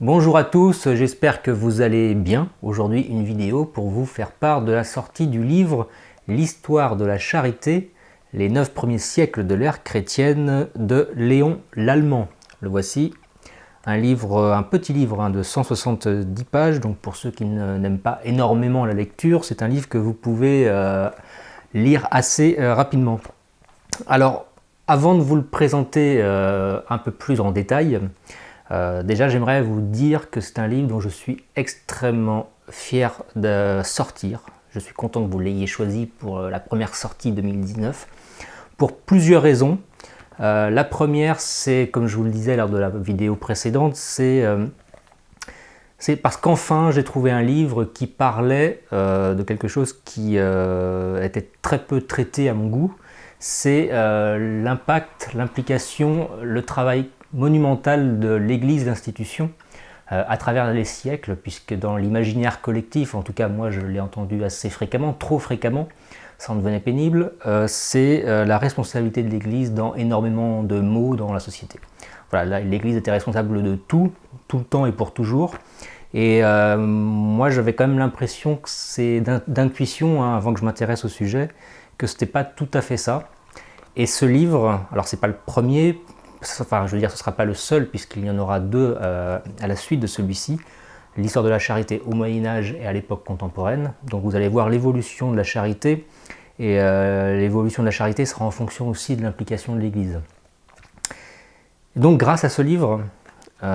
Bonjour à tous, j'espère que vous allez bien. Aujourd'hui, une vidéo pour vous faire part de la sortie du livre L'histoire de la charité, les 9 premiers siècles de l'ère chrétienne de Léon Lallemand. Le voici, un petit livre de 170 pages, donc pour ceux qui n'aiment pas énormément la lecture, c'est un livre que vous pouvez lire assez rapidement. Alors, avant de vous le présenter un peu plus en détail, déjà, j'aimerais vous dire que c'est un livre dont je suis extrêmement fier de sortir. Je suis content que vous l'ayez choisi pour la première sortie 2019, pour plusieurs raisons. La première, c'est, comme je vous le disais lors de la vidéo précédente, c'est parce qu'enfin j'ai trouvé un livre qui parlait de quelque chose qui était très peu traité à mon goût. C'est l'impact, l'implication, le travail monumental de l'Église d'institution à travers les siècles, puisque dans l'imaginaire collectif, en tout cas moi je l'ai entendu assez fréquemment, trop fréquemment, ça en devenait pénible, c'est la responsabilité de l'Église dans énormément de maux dans la société. Voilà, l'Église était responsable de tout, tout le temps et pour toujours. Et moi j'avais quand même l'impression que c'est d'intuition, hein, avant que je m'intéresse au sujet, que c'était pas tout à fait ça. Et ce livre, alors c'est pas le premier, enfin je veux dire ce sera pas le seul puisqu'il y en aura deux à la suite de celui-ci, l'histoire de la charité au Moyen-Âge et à l'époque contemporaine. Donc vous allez voir l'évolution de la charité, et l'évolution de la charité sera en fonction aussi de l'implication de l'Église. Donc grâce à ce livre, vous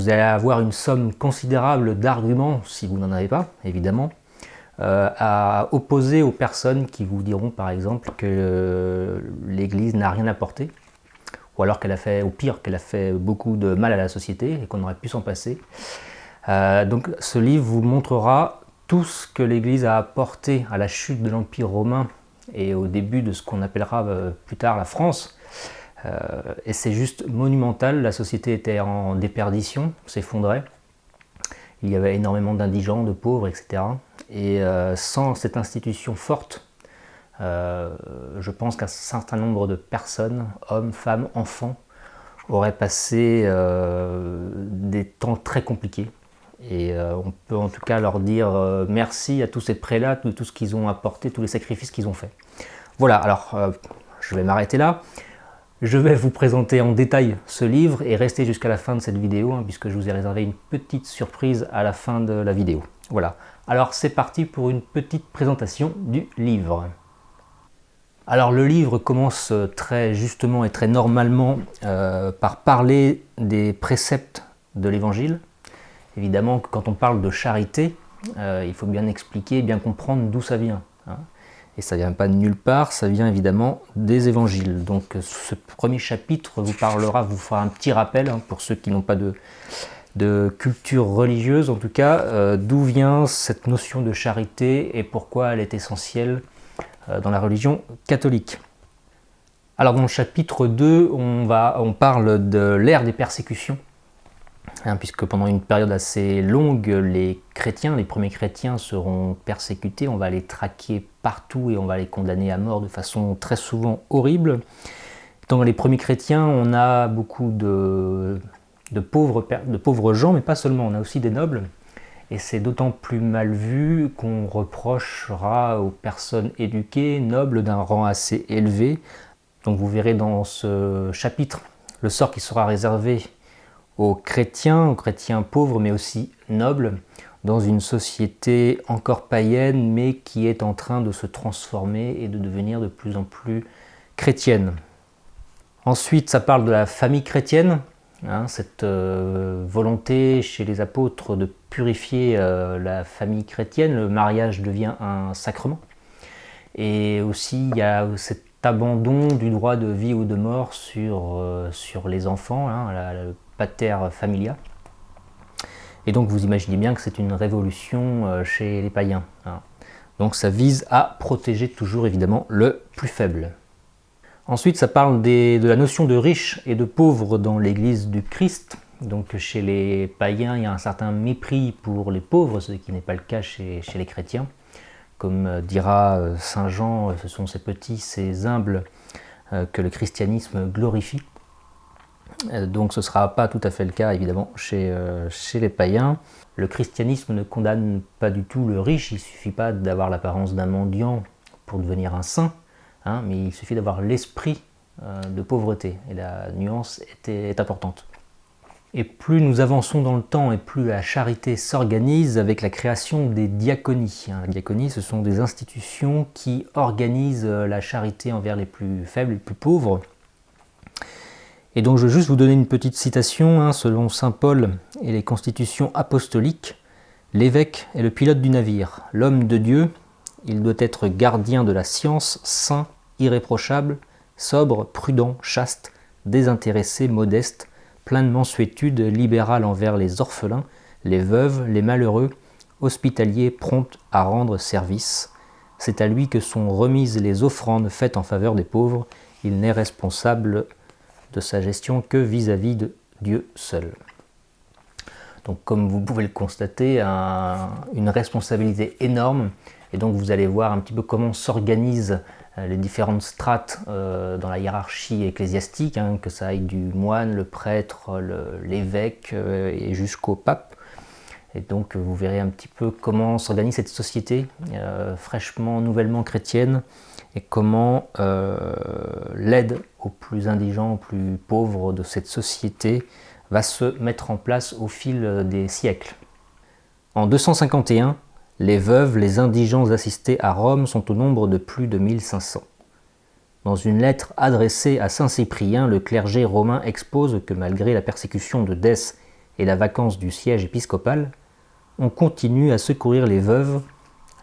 allez avoir une somme considérable d'arguments, si vous n'en avez pas, évidemment, à opposer aux personnes qui vous diront par exemple que l'Église n'a rien apporté, ou alors qu'elle a fait, au pire, qu'elle a fait beaucoup de mal à la société et qu'on aurait pu s'en passer. Donc ce livre vous montrera tout ce que l'Église a apporté à la chute de l'Empire romain et au début de ce qu'on appellera plus tard la France. Et c'est juste monumental, la société était en déperdition, s'effondrait. Il y avait énormément d'indigents, de pauvres, etc. Et sans cette institution forte, je pense qu'un certain nombre de personnes, hommes, femmes, enfants, auraient passé des temps très compliqués. Et on peut en tout cas leur dire merci à tous ces prélats, tout ce qu'ils ont apporté, tous les sacrifices qu'ils ont faits. Voilà, alors je vais m'arrêter là. Je vais vous présenter en détail ce livre et rester jusqu'à la fin de cette vidéo, hein, puisque je vous ai réservé une petite surprise à la fin de la vidéo. Voilà, alors c'est parti pour une petite présentation du livre. Alors le livre commence très justement et très normalement par parler des préceptes de l'Évangile. Évidemment, quand on parle de charité, il faut bien expliquer, bien comprendre d'où ça vient, hein. Et ça ne vient pas de nulle part, ça vient évidemment des évangiles. Donc ce premier chapitre vous fera un petit rappel, hein, pour ceux qui n'ont pas de culture religieuse en tout cas, d'où vient cette notion de charité et pourquoi elle est essentielle dans la religion catholique. Alors dans le chapitre 2, on parle de l'ère des persécutions, hein, puisque pendant une période assez longue, les premiers chrétiens seront persécutés, on va les traquer partout et on va les condamner à mort de façon très souvent horrible. Dans les premiers chrétiens, on a beaucoup de pauvres gens, mais pas seulement, on a aussi des nobles. Et c'est d'autant plus mal vu qu'on reprochera aux personnes éduquées, nobles d'un rang assez élevé. Donc vous verrez dans ce chapitre le sort qui sera réservé aux chrétiens pauvres, mais aussi nobles, dans une société encore païenne, mais qui est en train de se transformer et de devenir de plus en plus chrétienne. Ensuite, ça parle de la famille chrétienne, hein, cette volonté chez les apôtres de purifier la famille chrétienne. Le mariage devient un sacrement. Et aussi, il y a cet abandon du droit de vie ou de mort sur les enfants, hein, le pater familia. Et donc vous imaginez bien que c'est une révolution chez les païens, hein. Donc ça vise à protéger toujours évidemment le plus faible. Ensuite ça parle de la notion de riche et de pauvre dans l'église du Christ. Donc chez les païens il y a un certain mépris pour les pauvres, ce qui n'est pas le cas chez les chrétiens. Comme dira saint Jean, ce sont ces petits, ces humbles que le christianisme glorifie. Donc ce ne sera pas tout à fait le cas évidemment chez les païens. Le christianisme ne condamne pas du tout le riche, il ne suffit pas d'avoir l'apparence d'un mendiant pour devenir un saint, hein, mais il suffit d'avoir l'esprit de pauvreté, et la nuance est importante. Et plus nous avançons dans le temps et plus la charité s'organise avec la création des diaconies. Les diaconies, ce sont des institutions qui organisent la charité envers les plus faibles, les plus pauvres. Et donc je vais juste vous donner une petite citation, selon saint Paul et les constitutions apostoliques, l'évêque est le pilote du navire, l'homme de Dieu, il doit être gardien de la science, saint, irréprochable, sobre, prudent, chaste, désintéressé, modeste, plein de mansuétude, libéral envers les orphelins, les veuves, les malheureux, hospitalier, prompt à rendre service. C'est à lui que sont remises les offrandes faites en faveur des pauvres, il n'est responsable de sa gestion que vis-à-vis de Dieu seul. Donc comme vous pouvez le constater, une responsabilité énorme, et donc vous allez voir un petit peu comment s'organisent les différentes strates dans la hiérarchie ecclésiastique, que ça aille du moine, le prêtre, l'évêque et jusqu'au pape. Et donc vous verrez un petit peu comment s'organise cette société fraîchement, nouvellement chrétienne, et comment l'aide aux plus indigents, aux plus pauvres de cette société va se mettre en place au fil des siècles. En 251, les veuves, les indigents assistés à Rome sont au nombre de plus de 1500. Dans une lettre adressée à saint Cyprien, le clergé romain expose que malgré la persécution de Dèce et la vacance du siège épiscopal, on continue à secourir les veuves,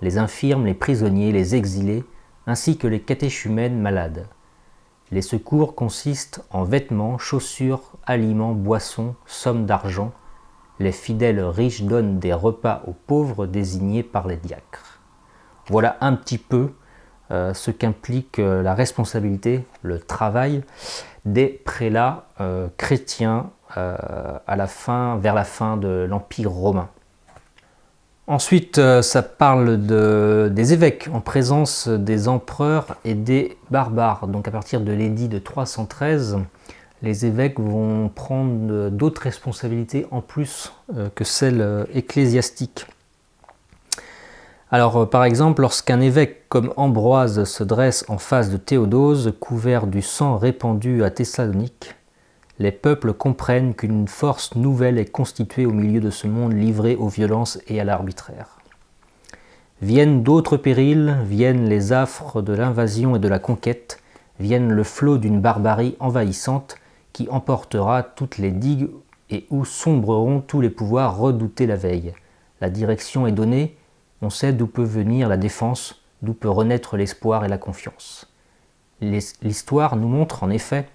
les infirmes, les prisonniers, les exilés, ainsi que les catéchumènes malades. Les secours consistent en vêtements, chaussures, aliments, boissons, sommes d'argent. Les fidèles riches donnent des repas aux pauvres désignés par les diacres. Voilà un petit peu ce qu'implique la responsabilité, le travail des prélats chrétiens vers la fin de l'Empire romain. Ensuite, ça parle des évêques en présence des empereurs et des barbares. Donc à partir de l'édit de 313, les évêques vont prendre d'autres responsabilités en plus que celles ecclésiastiques. Alors par exemple, lorsqu'un évêque comme Ambroise se dresse en face de Théodose, couvert du sang répandu à Thessalonique, les peuples comprennent qu'une force nouvelle est constituée au milieu de ce monde livré aux violences et à l'arbitraire. Viennent d'autres périls, viennent les affres de l'invasion et de la conquête, viennent le flot d'une barbarie envahissante qui emportera toutes les digues et où sombreront tous les pouvoirs redoutés la veille. La direction est donnée, on sait d'où peut venir la défense, d'où peut renaître l'espoir et la confiance. L'histoire nous montre en effet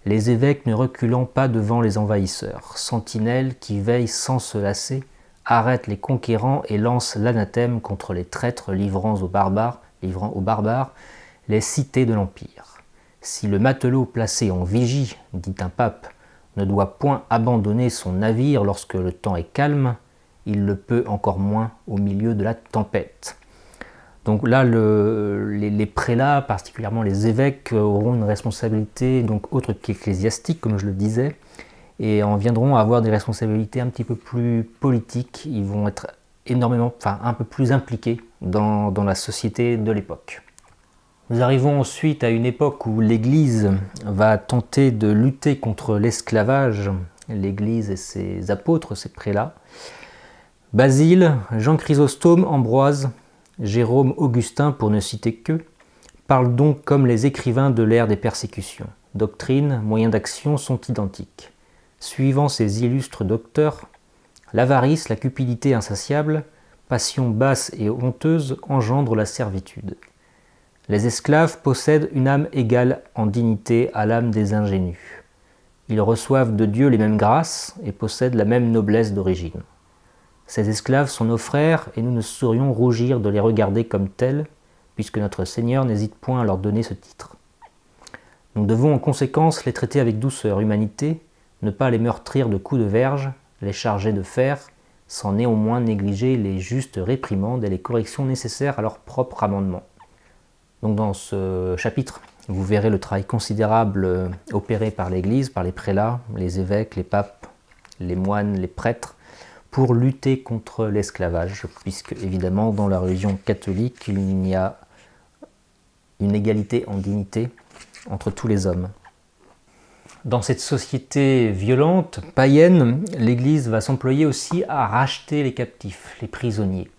les évêques ne reculant pas devant les envahisseurs, sentinelles qui veillent sans se lasser, arrêtent les conquérants et lancent l'anathème contre les traîtres livrant aux barbares les cités de l'Empire. Si le matelot placé en vigie, dit un pape, ne doit point abandonner son navire lorsque le temps est calme, il le peut encore moins au milieu de la tempête. Donc là, les prélats, particulièrement les évêques, auront une responsabilité donc autre qu'ecclésiastique, comme je le disais, et en viendront à avoir des responsabilités un petit peu plus politiques. Ils vont être un peu plus impliqués dans la société de l'époque. Nous arrivons ensuite à une époque où l'Église va tenter de lutter contre l'esclavage, l'Église et ses apôtres, ses prélats. Basile, Jean Chrysostome, Ambroise, Jérôme, Augustin, pour ne citer qu'eux, parlent donc comme les écrivains de l'ère des persécutions. Doctrine, moyens d'action sont identiques. Suivant ces illustres docteurs, l'avarice, la cupidité insatiable, passion basse et honteuse engendrent la servitude. Les esclaves possèdent une âme égale en dignité à l'âme des ingénus. Ils reçoivent de Dieu les mêmes grâces et possèdent la même noblesse d'origine. Ces esclaves sont nos frères et nous ne saurions rougir de les regarder comme tels, puisque notre Seigneur n'hésite point à leur donner ce titre. Nous devons en conséquence les traiter avec douceur, humanité, ne pas les meurtrir de coups de verge, les charger de fer, sans néanmoins négliger les justes réprimandes et les corrections nécessaires à leur propre amendement. Donc dans ce chapitre, Vous verrez le travail considérable opéré par l'Église, par les prélats, les évêques, les papes, les moines, les prêtres, pour lutter contre l'esclavage, puisque évidemment dans la religion catholique, il y a une égalité en dignité entre tous les hommes. Dans cette société violente, païenne, l'Église va s'employer aussi à racheter les captifs, les prisonniers.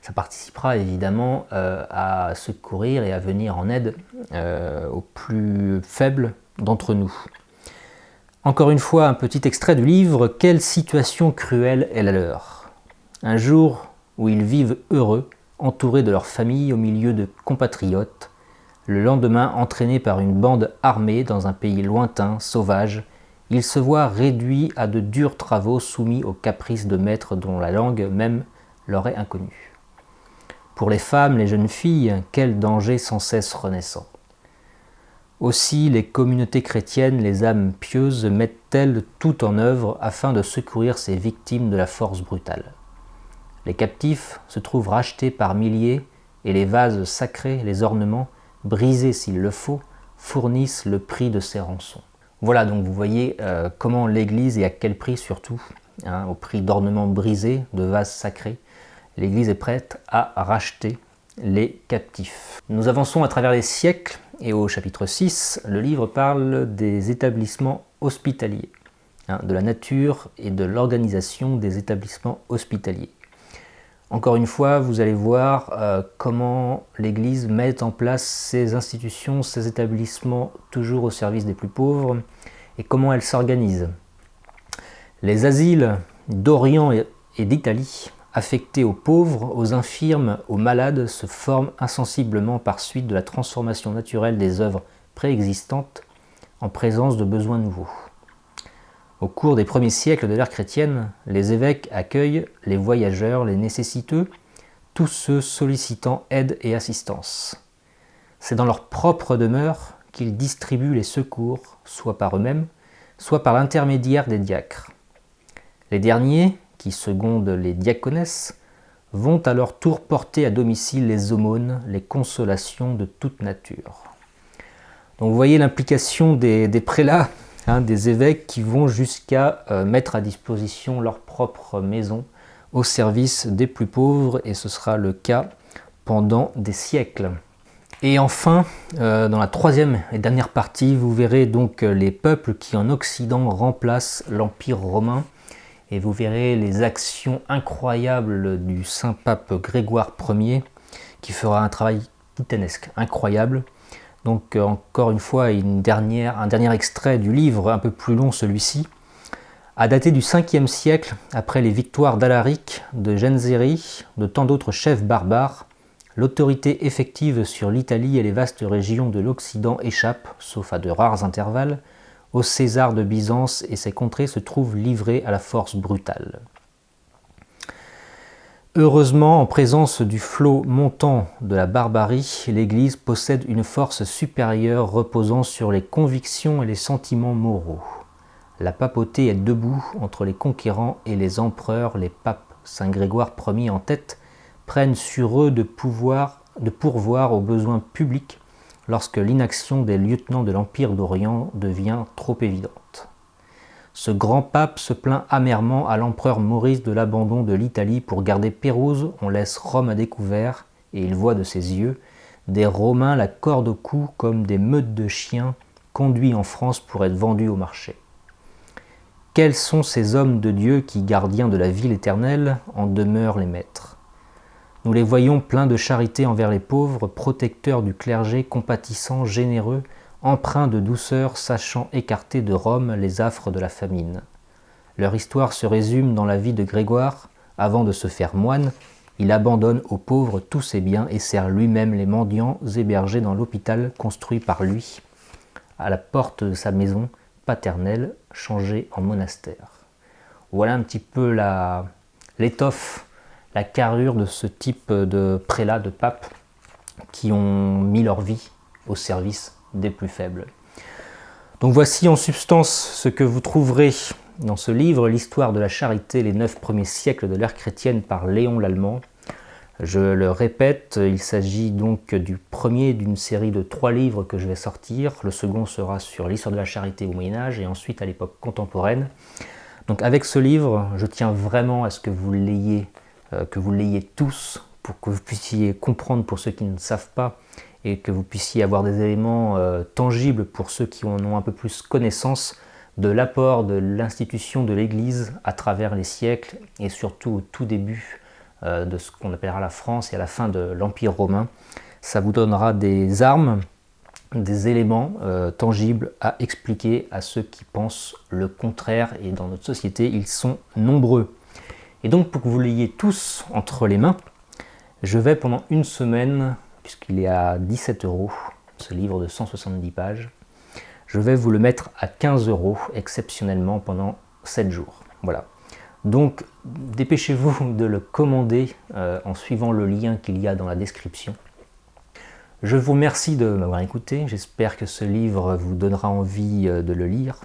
Ça participera évidemment à secourir et à venir en aide aux plus faibles d'entre nous. Encore une fois, un petit extrait du livre. Quelle situation cruelle est la leur. Un jour où ils vivent heureux, entourés de leur famille au milieu de compatriotes, le lendemain, entraînés par une bande armée dans un pays lointain, sauvage, ils se voient réduits à de durs travaux soumis aux caprices de maîtres dont la langue même leur est inconnue. Pour les femmes, les jeunes filles, quel danger sans cesse renaissant. Aussi, les communautés chrétiennes, les âmes pieuses, mettent-elles tout en œuvre afin de secourir ces victimes de la force brutale. Les captifs se trouvent rachetés par milliers et les vases sacrés, les ornements, brisés s'il le faut, fournissent le prix de ces rançons. Voilà, donc vous voyez comment l'Église, et à quel prix surtout, au prix d'ornements brisés, de vases sacrés, l'Église est prête à racheter les captifs. Nous avançons à travers les siècles et au chapitre 6, le livre parle des établissements hospitaliers, de la nature et de l'organisation des établissements hospitaliers. Encore une fois, vous allez voir comment l'Église met en place ces institutions, ces établissements toujours au service des plus pauvres et comment elle s'organise. Les asiles d'Orient et d'Italie, affectés aux pauvres, aux infirmes, aux malades, se forment insensiblement par suite de la transformation naturelle des œuvres préexistantes en présence de besoins nouveaux. Au cours des premiers siècles de l'ère chrétienne, les évêques accueillent les voyageurs, les nécessiteux, tous ceux sollicitant aide et assistance. C'est dans leur propre demeure qu'ils distribuent les secours, soit par eux-mêmes, soit par l'intermédiaire des diacres. Les derniers, qui secondent les diaconesses, vont à leur tour porter à domicile les aumônes, les consolations de toute nature. Donc vous voyez l'implication des prélats, des évêques qui vont jusqu'à mettre à disposition leur propre maison au service des plus pauvres, et ce sera le cas pendant des siècles. Et enfin, dans la troisième et dernière partie, vous verrez donc les peuples qui en Occident remplacent l'Empire romain, et vous verrez les actions incroyables du saint pape Grégoire Ier, qui fera un travail titanesque, incroyable. Donc encore une fois, un dernier extrait du livre, un peu plus long celui-ci, à dater du 5e siècle, après les victoires d'Alaric, de Genséric, de tant d'autres chefs barbares, l'autorité effective sur l'Italie et les vastes régions de l'Occident échappe, sauf à de rares intervalles, au César de Byzance, et ces contrées se trouvent livrées à la force brutale. Heureusement, en présence du flot montant de la barbarie, l'Église possède une force supérieure reposant sur les convictions et les sentiments moraux. La papauté est debout entre les conquérants et les empereurs. Les papes, saint Grégoire Ier en tête, prennent sur eux de pourvoir aux besoins publics lorsque l'inaction des lieutenants de l'Empire d'Orient devient trop évidente. Ce grand pape se plaint amèrement à l'empereur Maurice de l'abandon de l'Italie. Pour garder Pérouse, on laisse Rome à découvert, et il voit de ses yeux des Romains la corde au cou comme des meutes de chiens conduits en France pour être vendus au marché. Quels sont ces hommes de Dieu qui, gardiens de la ville éternelle, en demeurent les maîtres? Nous les voyons pleins de charité envers les pauvres, protecteurs du clergé, compatissants, généreux, empreints de douceur, sachant écarter de Rome les affres de la famine. Leur histoire se résume dans la vie de Grégoire. Avant de se faire moine, il abandonne aux pauvres tous ses biens et sert lui-même les mendiants hébergés dans l'hôpital construit par lui, à la porte de sa maison paternelle, changée en monastère. Voilà un petit peu l'étoffe, la carrure de ce type de prélats, de papes, qui ont mis leur vie au service des plus faibles. Donc voici en substance ce que vous trouverez dans ce livre, l'histoire de la charité, les 9 premiers siècles de l'ère chrétienne par Léon l'Allemand. Je le répète, il s'agit donc du premier d'une série de 3 livres que je vais sortir. Le second sera sur l'histoire de la charité au Moyen-Âge et ensuite à l'époque contemporaine. Donc avec ce livre, je tiens vraiment à ce que vous l'ayez tous, pour que vous puissiez comprendre pour ceux qui ne savent pas, et que vous puissiez avoir des éléments tangibles pour ceux qui en ont un peu plus connaissance de l'apport de l'institution de l'Église à travers les siècles et surtout au tout début de ce qu'on appellera la France et à la fin de l'Empire romain. Ça vous donnera des armes, des éléments tangibles à expliquer à ceux qui pensent le contraire, et dans notre société ils sont nombreux. Et donc pour que vous l'ayez tous entre les mains, je vais pendant une semaine, puisqu'il est à 17 €, ce livre de 170 pages, je vais vous le mettre à 15 € exceptionnellement pendant 7 jours. Voilà. Donc dépêchez-vous de le commander en suivant le lien qu'il y a dans la description. Je vous remercie de m'avoir écouté, j'espère que ce livre vous donnera envie de le lire.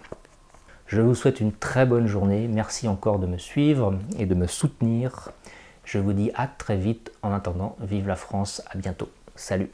Je vous souhaite une très bonne journée, merci encore de me suivre et de me soutenir. Je vous dis à très vite, en attendant, vive la France, à bientôt, salut.